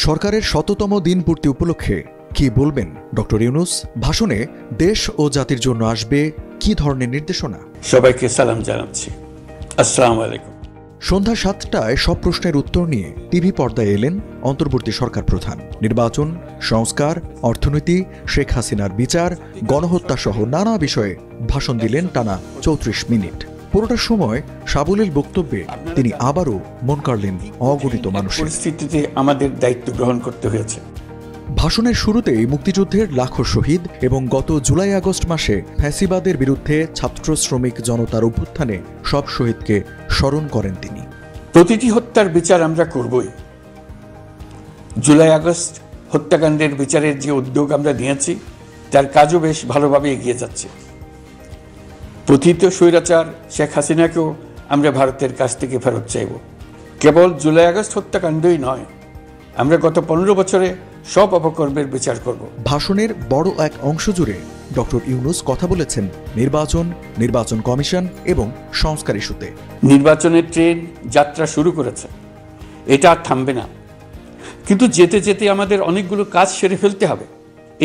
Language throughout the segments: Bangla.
সরকারের ১০০তম দিন পূর্তি উপলক্ষে কি বলবেন ডক্টর ইউনূস? ভাষণে দেশ ও জাতির জন্য আসবে কি ধরনের নির্দেশনা? সবাইকে সালাম জানাচ্ছি। আসসালামু আলাইকুম। সন্ধ্যা ৭টায় সব প্রশ্নের উত্তর নিয়ে টিভি পর্দায় এলেন অন্তর্বর্তী সরকার প্রধান। নির্বাচন, সংস্কার, অর্থনীতি, শেখ হাসিনার বিচার, গণহত্যা সহ নানা বিষয়ে ভাষণ দিলেন টানা ৩৪ মিনিট। পুরোটা সময় সাবলীল বক্তব্যে তিনি আবারও মন কাড়লেন অগণিত মানুষের। পরিস্থিতিতে আমাদের দায়িত্ব গ্রহণ করতে হয়েছে। ভাষণের শুরুতেই মুক্তিযুদ্ধের লাখো শহীদ এবং গত জুলাই আগস্ট মাসে ফ্যাসিবাদের বিরুদ্ধে ছাত্র শ্রমিক জনতার অভ্যুত্থানে সব শহীদকে স্মরণ করেন তিনি। প্রতিটি হত্যার বিচার আমরা করবই। জুলাই আগস্ট হত্যাকাণ্ডের বিচারের যে উদ্যোগ আমরা নিয়েছি তার কাজও বেশ ভালোভাবে এগিয়ে যাচ্ছে। পতিত স্বৈরাচার শেখ হাসিনাকেও আমরা ভারতের কাছ থেকে ফেরত চাইব। কেবল জুলাই আগস্ট হত্যাকাণ্ডই নয়, আমরা গত ১৫ বছরে সব অপকর্মের বিচার করব। ভাষণের বড় এক অংশ জুড়ে ডক্টর ইউনূস কথা বলেছেন নির্বাচন, নির্বাচন কমিশন এবং সংস্কার ইস্যুতে। নির্বাচনের ট্রেন যাত্রা শুরু করেছে, এটা আর থামবে না। কিন্তু যেতে যেতে আমাদের অনেকগুলো কাজ সেরে ফেলতে হবে।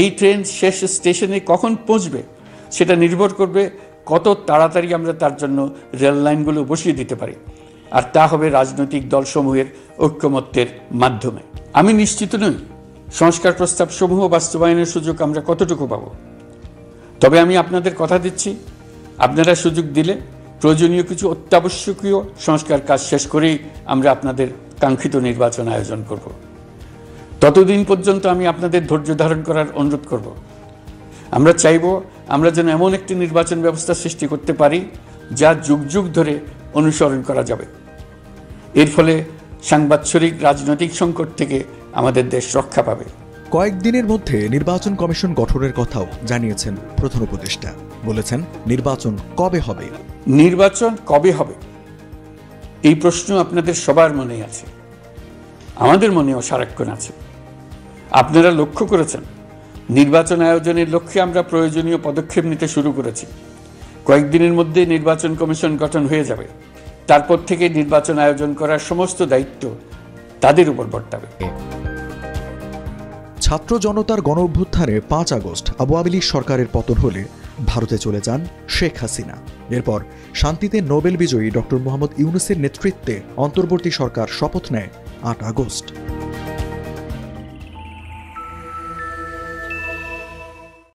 এই ট্রেন শেষ স্টেশনে কখন পৌঁছবে সেটা নির্ভর করবে কত তাড়াতাড়ি আমরা তার জন্য রেল লাইনগুলো বসিয়ে দিতে পারি, আর তা হবে রাজনৈতিক দলসমূহের ঐক্যমত্যের মাধ্যমে। আমি নিশ্চিত নই সংস্কার প্রস্তাবসমূহ বাস্তবায়নের সুযোগ আমরা কতটুকু পাব, তবে আমি আপনাদের কথা দিচ্ছি, আপনারা সুযোগ দিলে প্রয়োজনীয় কিছু অত্যাবশ্যকীয় সংস্কার কাজ শেষ করেই আমরা আপনাদের কাঙ্ক্ষিত নির্বাচন আয়োজন করব। ততদিন পর্যন্ত আমি আপনাদের ধৈর্য ধারণ করার অনুরোধ করব। আমরা চাইব আমরা যেন এমন একটি নির্বাচন ব্যবস্থা সৃষ্টি করতে পারি যা যুগ যুগ ধরে অনুসরণ করা যাবে। এর ফলে সাংবৎসরিক রাজনৈতিক সংকট থেকে আমাদের দেশ রক্ষা পাবে। কয়েকদিনের মধ্যে নির্বাচন কমিশন গঠনের কথাও জানিয়েছেন প্রধান উপদেষ্টা। বলেছেন নির্বাচন কবে হবে। নির্বাচন কবে হবে এই প্রশ্ন আপনাদের সবার মনেই আছে, আমাদের মনেও সারাক্ষণ আছে। আপনারা লক্ষ্য করেছেন নির্বাচন আয়োজনের লক্ষ্যে আমরা প্রয়োজনীয় পদক্ষেপ নিতে শুরু করেছি। কয়েকদিনের মধ্যে নির্বাচন কমিশন গঠন হয়ে যাবে। তারপর থেকে নির্বাচন আয়োজন করার সমস্ত দায়িত্ব তাদের উপর বর্তাবে। ছাত্র জনতার গণ অভ্যুত্থানে ৫ আগস্ট আবু আলী সরকারের পতন হলে ভারতে চলে যান শেখ হাসিনা। এরপর শান্তিতে নোবেল বিজয়ী ডক্টর মোহাম্মদ ইউনূসের নেতৃত্বে অন্তর্বর্তী সরকার শপথ নেয় ৮ আগস্ট।